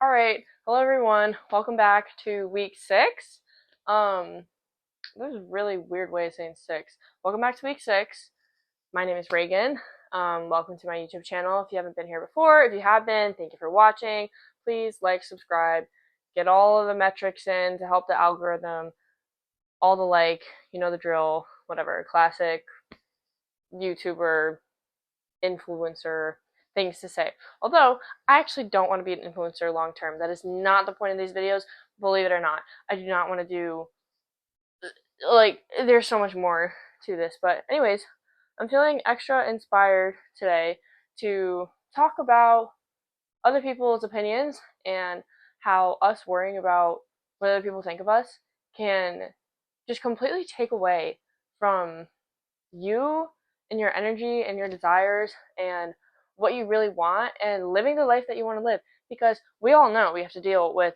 All right, hello everyone. Welcome back to week 6. This is a really weird way of saying 6. Welcome back to week 6. My name is Reagan. Welcome to my YouTube channel. If you haven't been here before, if you have been, thank you for watching. Please like, subscribe, get all of the metrics in to help the algorithm. All the you know the drill. Whatever, classic YouTuber, influencer things to say. Although, I actually don't want to be an influencer long term. That is not the point of these videos, believe it or not. I do not want to do, there's so much more to this. But, anyways, I'm feeling extra inspired today to talk about other people's opinions and how us worrying about what other people think of us can just completely take away from you and your energy and your desires and what you really want and living the life that you want to live, because we all know we have to deal with,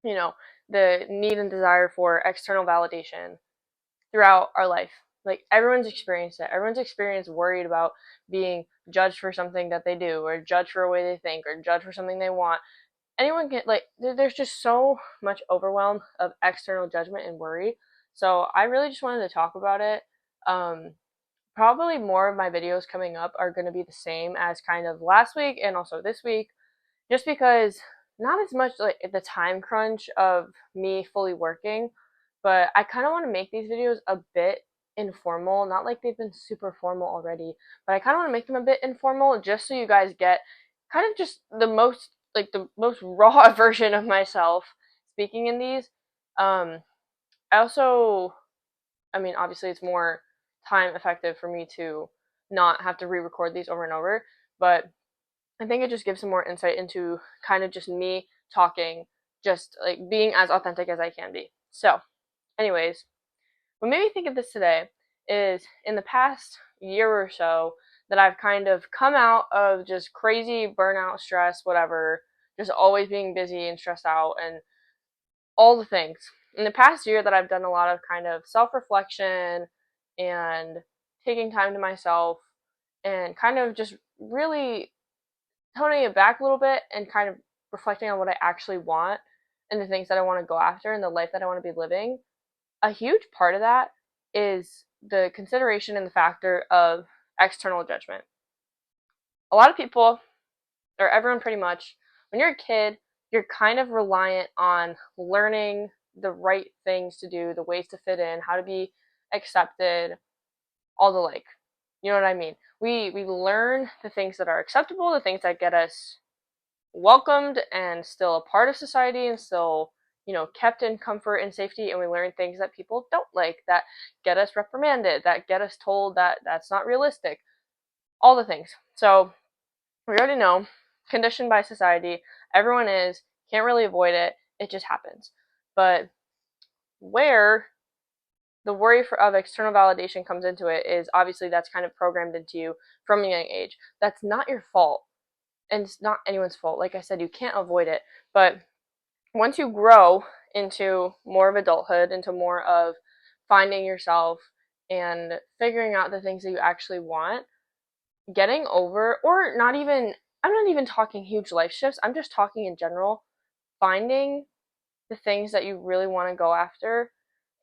you know, the need and desire for external validation throughout our life. Like, everyone's experienced it. Everyone's experienced worried about being judged for something that they do, or judged for a way they think, or judged for something they want. Anyone can, there's just so much overwhelm of external judgment and worry. So I really just wanted to talk about it. Probably more of my videos coming up are going to be the same as kind of last week and also this week, just because not as much like the time crunch of me fully working, but I kind of want to make these videos a bit informal, not like they've been super formal already, but I kind of want to make them a bit informal just so you guys get kind of just the most raw version of myself speaking in these. I also, I mean, obviously it's more time effective for me to not have to re-record these over and over, but I think it just gives some more insight into kind of just me talking, just like being as authentic as I can be. So, anyways, what made me think of this today is in the past year or so that I've kind of come out of just crazy burnout, stress, whatever, just always being busy and stressed out and all the things. In the past year that I've done a lot of kind of self-reflection and taking time to myself and kind of just really toning it back a little bit and kind of reflecting on what I actually want and the things that I want to go after and the life that I want to be living. A huge part of that is the consideration and the factor of external judgment. A lot of people, or everyone pretty much, when you're a kid, you're kind of reliant on learning the right things to do, the ways to fit in, how to be accepted, all the like. You know what I mean? We learn the things that are acceptable, the things that get us welcomed and still a part of society and still, kept in comfort and safety, and we learn things that people don't like, that get us reprimanded, that get us told that that's not realistic, all the things. So we already know, conditioned by society, everyone is, can't really avoid it, it just happens. But where the worry of external validation comes into it is obviously that's kind of programmed into you from a young age. That's not your fault, and it's not anyone's fault. Like I said, you can't avoid it. But once you grow into more of adulthood, into more of finding yourself and figuring out the things that you actually want, getting over, or not even, I'm not even talking huge life shifts, I'm just talking in general, finding the things that you really want to go after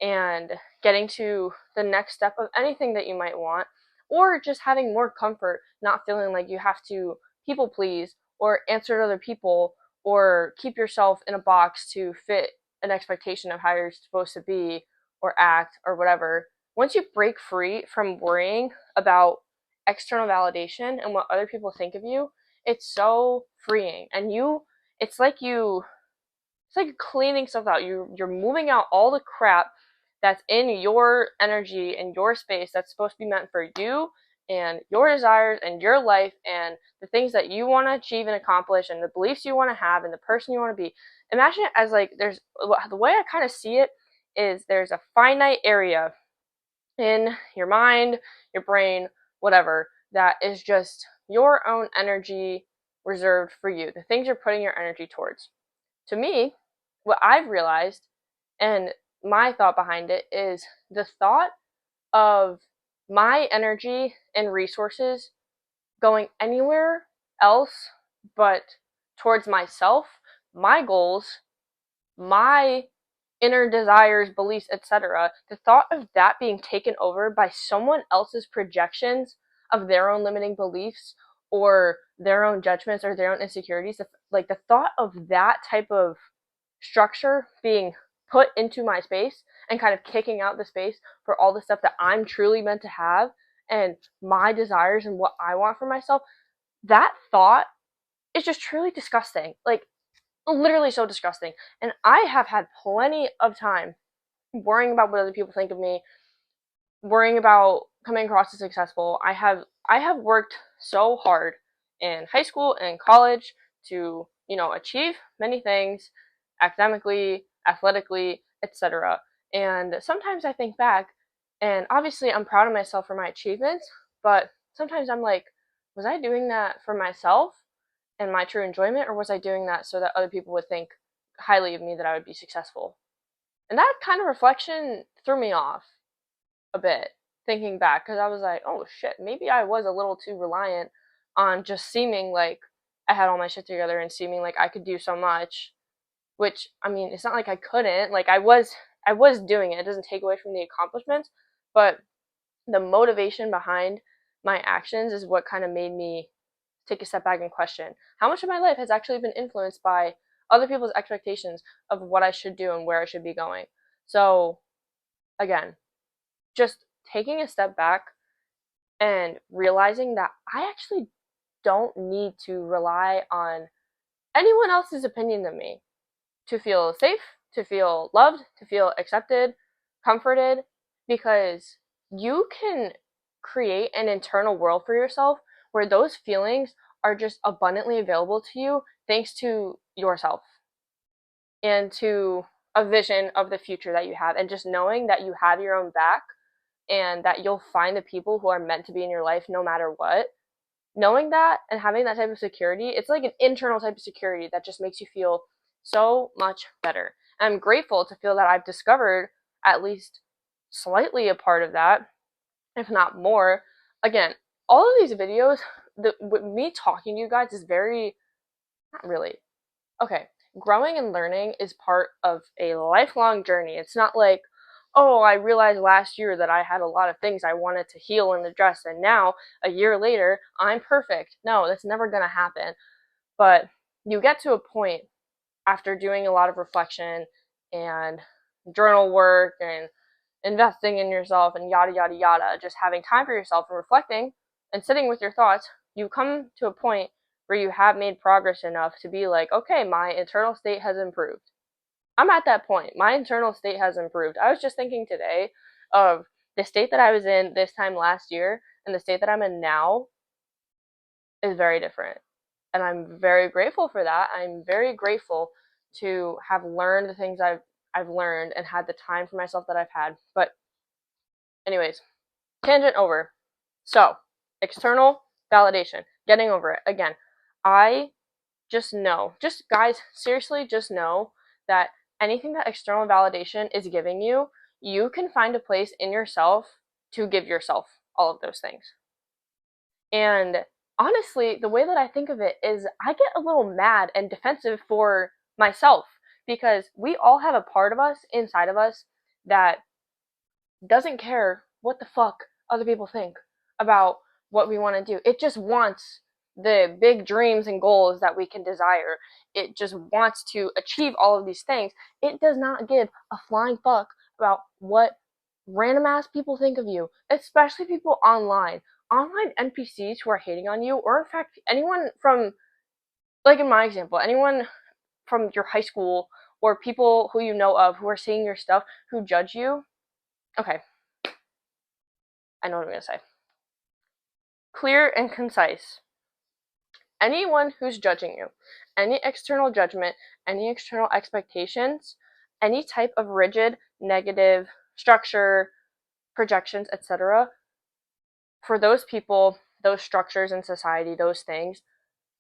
and getting to the next step of anything that you might want, or just having more comfort, not feeling like you have to people please or answer to other people or keep yourself in a box to fit an expectation of how you're supposed to be or act or whatever. Once you break free from worrying about external validation and what other people think of you, it's so freeing. And it's like cleaning stuff out. You're moving out all the crap that's in your energy and your space that's supposed to be meant for you and your desires and your life and the things that you want to achieve and accomplish and the beliefs you want to have and the person you want to be. Imagine it as like there's the way I kind of see it is there's a finite area in your mind, your brain, whatever, that is just your own energy reserved for you, the things you're putting your energy towards. To me, what I've realized and my thought behind it is the thought of my energy and resources going anywhere else but towards myself, my goals, my inner desires, beliefs, etc., the thought of that being taken over by someone else's projections of their own limiting beliefs or their own judgments or their own insecurities, like the thought of that type of structure being put into my space and kind of kicking out the space for all the stuff that I'm truly meant to have and my desires and what I want for myself, that thought is just truly disgusting. Like, literally so disgusting. And I have had plenty of time worrying about what other people think of me, worrying about coming across as successful. I have worked so hard in high school and college to, achieve many things academically, athletically, etc. And sometimes I think back and obviously I'm proud of myself for my achievements, but sometimes I'm like, was I doing that for myself and my true enjoyment, or was I doing that so that other people would think highly of me, that I would be successful? And that kind of reflection threw me off a bit, thinking back, because I was like, oh shit, maybe I was a little too reliant on just seeming like I had all my shit together and seeming like I could do so much. Which, I mean, it's not like I couldn't. Like, I was doing it. It doesn't take away from the accomplishments, but the motivation behind my actions is what kind of made me take a step back and question how much of my life has actually been influenced by other people's expectations of what I should do and where I should be going. So, again, just taking a step back and realizing that I actually don't need to rely on anyone else's opinion of me to feel safe, to feel loved, to feel accepted, comforted, because you can create an internal world for yourself where those feelings are just abundantly available to you thanks to yourself and to a vision of the future that you have, and just knowing that you have your own back and that you'll find the people who are meant to be in your life no matter what. Knowing that and having that type of security, it's like an internal type of security that just makes you feel so much better. And I'm grateful to feel that I've discovered at least slightly a part of that, if not more. Again, all of these videos, with me talking to you guys is very, not really, okay, growing and learning is part of a lifelong journey. It's not like, oh, I realized last year that I had a lot of things I wanted to heal and address, and now, a year later, I'm perfect. No, that's never going to happen. But you get to a point after doing a lot of reflection and journal work and investing in yourself and yada, yada, yada, just having time for yourself and reflecting and sitting with your thoughts, you come to a point where you have made progress enough to be like, okay, my internal state has improved. I'm at that point. My internal state has improved. I was just thinking today of the state that I was in this time last year and the state that I'm in now is very different. And I'm very grateful for that. I'm very grateful to have learned the things I've learned and had the time for myself that I've had. But anyways, tangent over. So, external validation, getting over it. Again, I just know, just guys, seriously, just know that anything that external validation is giving you, you can find a place in yourself to give yourself all of those things. And honestly, the way that I think of it is I get a little mad and defensive for myself because we all have a part of us inside of us that doesn't care what the fuck other people think about what we want to do. It just wants the big dreams and goals that we can desire. It just wants to achieve all of these things. It does not give a flying fuck about what random ass people think of you, especially people online. Online NPCs who are hating on you, or in fact, anyone from, like in my example, anyone from your high school or people who you know of who are seeing your stuff who judge you. Okay, I know what I'm gonna say. Clear and concise. Anyone who's judging you, any external judgment, any external expectations, any type of rigid, negative structure, projections, etc., for those people, those structures in society, those things,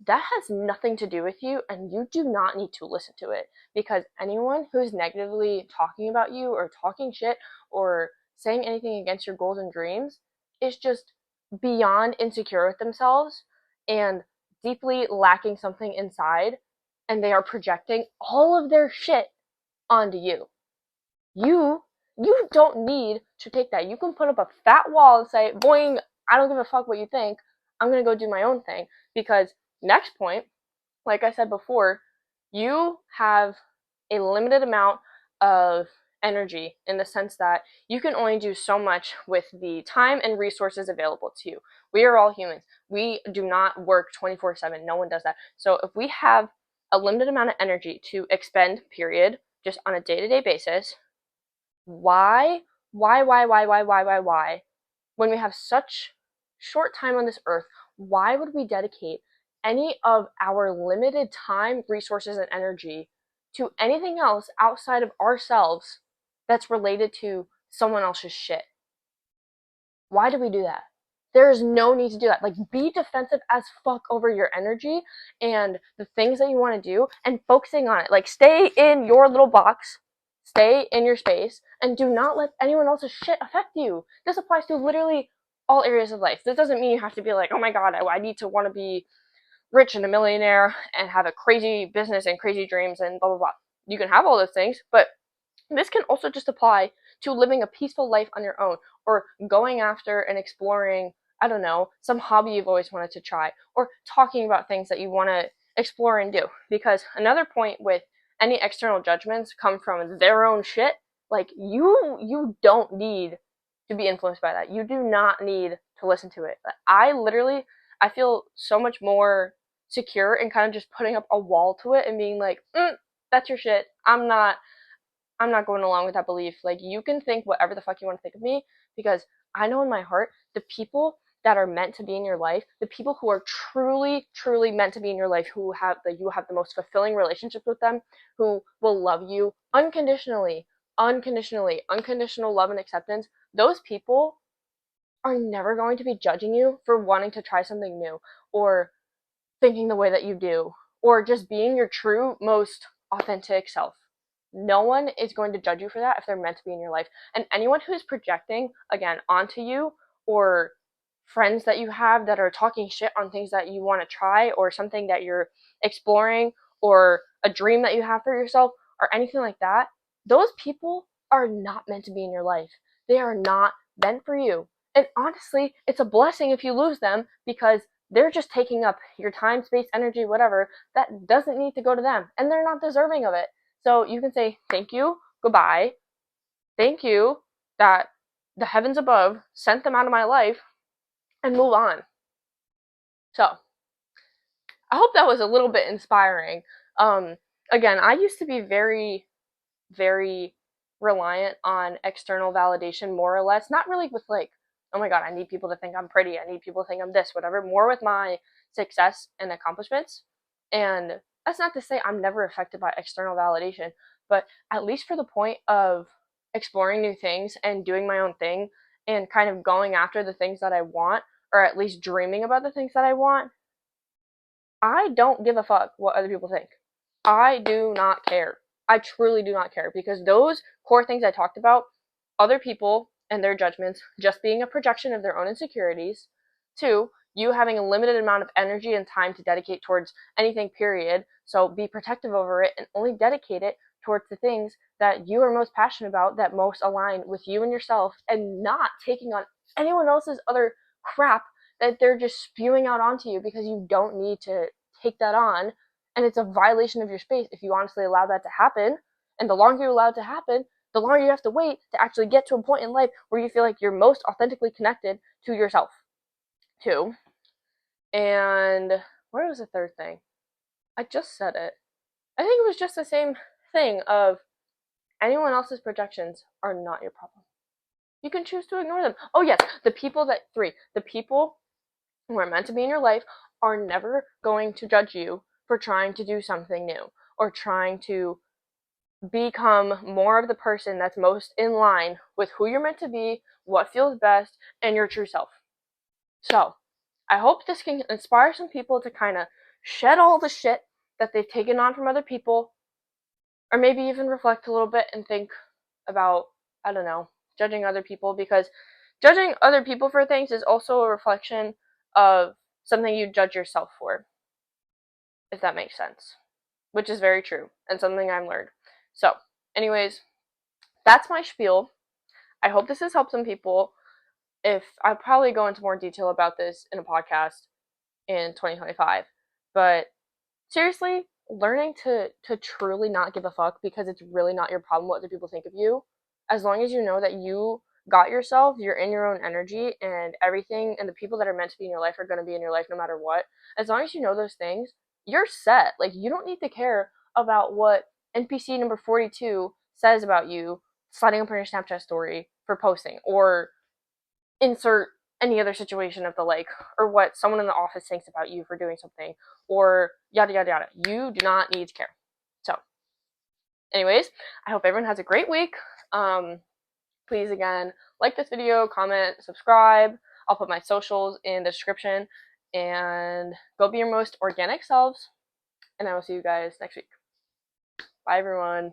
that has nothing to do with you, and you do not need to listen to it, because anyone who's negatively talking about you or talking shit or saying anything against your goals and dreams is just beyond insecure with themselves and deeply lacking something inside and they are projecting all of their shit onto you. You don't need to take that. You can put up a fat wall and say, boing, I don't give a fuck what you think. I'm gonna go do my own thing. Because next point, like I said before, you have a limited amount of energy in the sense that you can only do so much with the time and resources available to you. We are all humans. We do not work 24/7. No one does that. So if we have a limited amount of energy to expend, period, just on a day-to-day basis, why, when we have such short time on this earth, why would we dedicate any of our limited time, resources, and energy to anything else outside of ourselves that's related to someone else's shit? Why do we do that? There is no need to do that. Like, be defensive as fuck over your energy and the things that you want to do and focusing on it. Like, stay in your little box, stay in your space, and do not let anyone else's shit affect you. This applies to literally all areas of life. This doesn't mean you have to be like, oh my god, I need to want to be rich and a millionaire and have a crazy business and crazy dreams and blah blah blah. You can have all those things, but this can also just apply to living a peaceful life on your own, or going after and exploring, I don't know, some hobby you've always wanted to try, or talking about things that you want to explore and do. Because another point with any external judgments come from their own shit. Like, you don't need to be influenced by that. You do not need to listen to it. I feel so much more secure in kind of just putting up a wall to it and being like, that's your shit. I'm not going along with that belief. Like, you can think whatever the fuck you want to think of me, because I know in my heart the people that are meant to be in your life, the people who are truly, truly meant to be in your life, you have the most fulfilling relationships with them, who will love you unconditionally, unconditional love and acceptance. Those people are never going to be judging you for wanting to try something new, or thinking the way that you do, or just being your true, most authentic self. No one is going to judge you for that if they're meant to be in your life. And anyone who's projecting, again, onto you, or friends that you have that are talking shit on things that you want to try, or something that you're exploring, or a dream that you have for yourself, or anything like that, those people are not meant to be in your life. They are not meant for you. And honestly, it's a blessing if you lose them, because they're just taking up your time, space, energy, whatever, that doesn't need to go to them, and they're not deserving of it. So you can say thank you, goodbye, thank you that the heavens above sent them out of my life, and move on. So I hope that was a little bit inspiring. Again, I used to be very, very reliant on external validation, more or less. Not really with like, oh my god, I need people to think I'm pretty, I need people to think I'm this, whatever. More with my success and accomplishments. And that's not to say I'm never affected by external validation, but at least for the point of exploring new things and doing my own thing and kind of going after the things that I want, or at least dreaming about the things that I want, I don't give a fuck what other people think. I do not care. I truly do not care, because those core things I talked about, other people and their judgments just being a projection of their own insecurities, two, you having a limited amount of energy and time to dedicate towards anything, period. So be protective over it and only dedicate it towards the things that you are most passionate about, that most align with you and yourself, and not taking on anyone else's other crap that they're just spewing out onto you, because you don't need to take that on. And it's a violation of your space if you honestly allow that to happen. And the longer you allow it to happen, the longer you have to wait to actually get to a point in life where you feel like you're most authentically connected to yourself, too. And where was the third thing? I just said it. I think it was just the same thing of anyone else's projections are not your problem. You can choose to ignore them. Oh yes, the people who are meant to be in your life are never going to judge you for trying to do something new, or trying to become more of the person that's most in line with who you're meant to be, what feels best, and your true self. So, I hope this can inspire some people to kind of shed all the shit that they've taken on from other people, or maybe even reflect a little bit and think about, I don't know, judging other people, because judging other people for things is also a reflection of something you judge yourself for, if that makes sense. which is very true and something I've learned. So, anyways, that's my spiel. I hope this has helped some people. If I'll probably go into more detail about this in a podcast in 2025, but seriously, learning to truly not give a fuck because it's really not your problem what do people think of you. As long as you know that you got yourself, you're in your own energy, and everything and the people that are meant to be in your life are going to be in your life no matter what. As long as you know those things, you're set. Like, you don't need to care about what NPC number 42 says about you sliding up on your Snapchat story for posting, or insert any other situation of the like, or what someone in the office thinks about you for doing something, or yada yada yada. You do not need to care. So, anyways, I hope everyone has a great week. Please again, like this video, comment, subscribe. I'll put my socials in the description, and go be your most organic selves. And I will see you guys next week. Bye everyone.